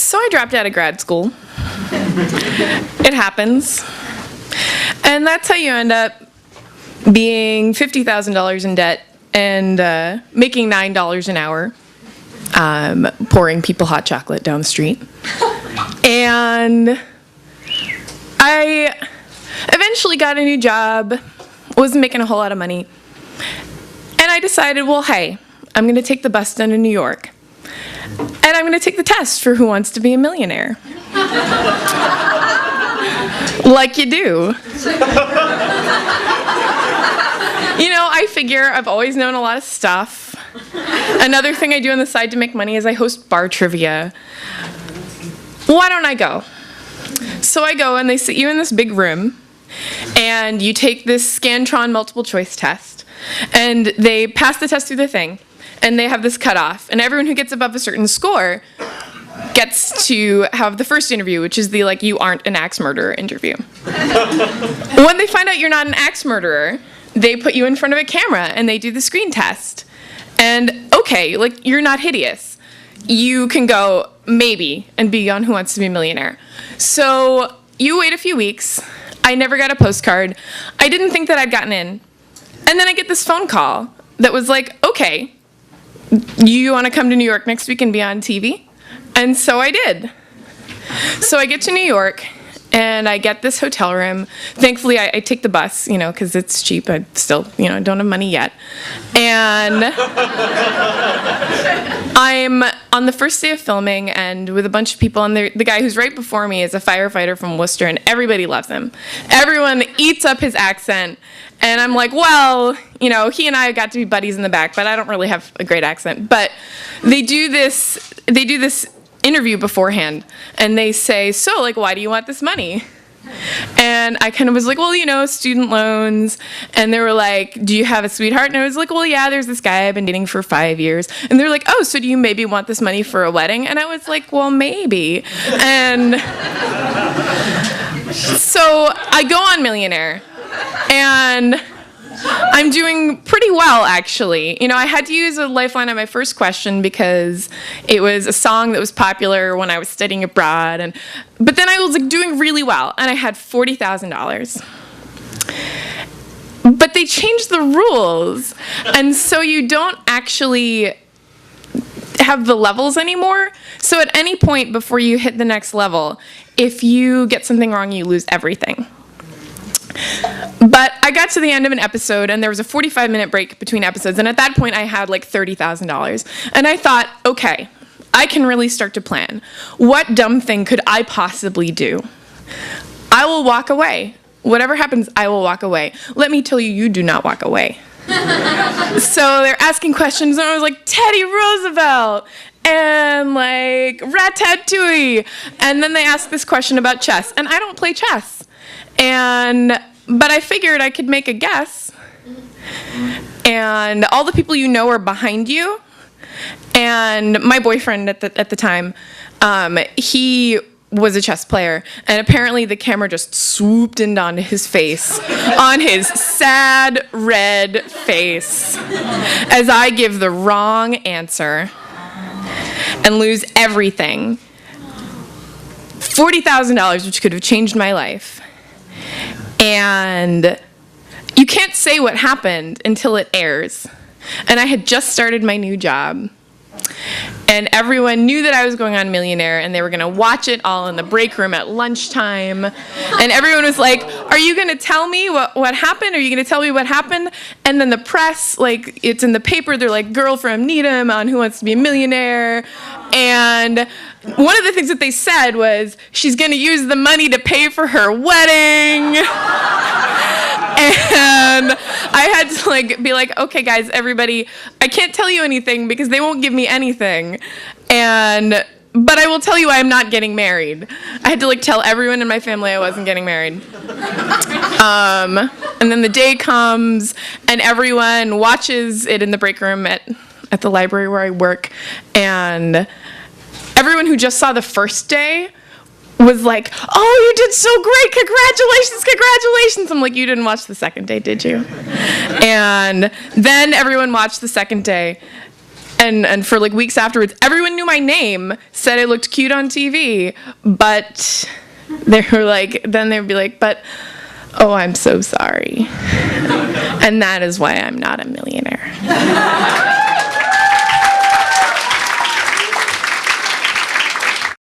So I dropped out of grad school. It happens. And that's how you end up being $50,000 in debt and making $9 an hour, pouring people hot chocolate down the street. And I eventually got a new job, wasn't making a whole lot of money, and I decided, well, hey, I'm going to take the bus down to New York, and I'm going to take the test for Who Wants to Be a Millionaire. Like you do. You know, I figure I've always known a lot of stuff. Another thing I do on the side to make money is I host bar trivia. Why don't I go? So I go, and they sit you in this big room, and you take this Scantron multiple choice test, and they pass the test through the thing, and they have this cutoff, and everyone who gets above a certain score gets to have the first interview, which is the, like, you aren't an axe murderer interview. When they find out you're not an axe murderer, they put you in front of a camera, and they do the screen test. And, okay, like, you're not hideous. You can go, maybe, and be on Who Wants to Be a Millionaire. So you wait a few weeks. I never got a postcard. I didn't think that I'd gotten in. And then I get this phone call that was like, okay, you want to come to New York next week and be on TV? And so I did. So I get to New York, and I get this hotel room. Thankfully, I take the bus, you know, because it's cheap. I still, you know, don't have money yet. And I'm on the first day of filming, and with a bunch of people, and the guy who's right before me is a firefighter from Worcester, and everybody loves him. Everyone eats up his accent, and I'm like, well, you know, he and I got to be buddies in the back, but I don't really have a great accent. But they do this interview beforehand, and they say, so, like, why do you want this money? And I kind of was like, well, you know, student loans. And they were like, do you have a sweetheart? And I was like, well, yeah, there's this guy I've been dating for 5 years. And they're like, oh, so do you maybe want this money for a wedding? And I was like, well, maybe. And so I go on Millionaire, and I'm doing pretty well, actually. You know, I had to use a lifeline on my first question because it was a song that was popular when I was studying abroad. But then I was, like, doing really well, and I had $40,000. But they changed the rules, and so you don't actually have the levels anymore. So at any point before you hit the next level, if you get something wrong, you lose everything. But I got to the end of an episode, and there was a 45-minute break between episodes, and at that point I had like $30,000. And I thought, okay, I can really start to plan. What dumb thing could I possibly do? I will walk away. Whatever happens, I will walk away. Let me tell you, you do not walk away. So they're asking questions, and I was like, Teddy Roosevelt, and like Ratatouille. And then they asked this question about chess, and I don't play chess. But I figured I could make a guess. And all the people you know are behind you. And my boyfriend at the time, he was a chess player, and apparently the camera just swooped in onto his face, on his sad red face, as I give the wrong answer and lose everything. $40,000, which could have changed my life. And you can't say what happened until it airs. And I had just started my new job. And everyone knew that I was going on Millionaire, and they were going to watch it all in the break room at lunchtime. And everyone was like, are you going to tell me what happened? Are you going to tell me what happened? And then the press, like, it's in the paper, they're like, girl from Needham on Who Wants to Be a Millionaire. And one of the things that they said was, she's going to use the money to pay for her wedding. And I had to like be like, okay, guys, everybody, I can't tell you anything because they won't give me anything. But I will tell you I am not getting married. I had to like tell everyone in my family I wasn't getting married. And then the day comes, and everyone watches it in the break room at the library where I work. And everyone who just saw the first day was like, oh, you did so great, congratulations. I'm like, you didn't watch the second day, did you? And then everyone watched the second day, And for like weeks afterwards, everyone knew my name, said I looked cute on TV, but they were like, then they'd be like, but, oh, I'm so sorry. And that is why I'm not a millionaire.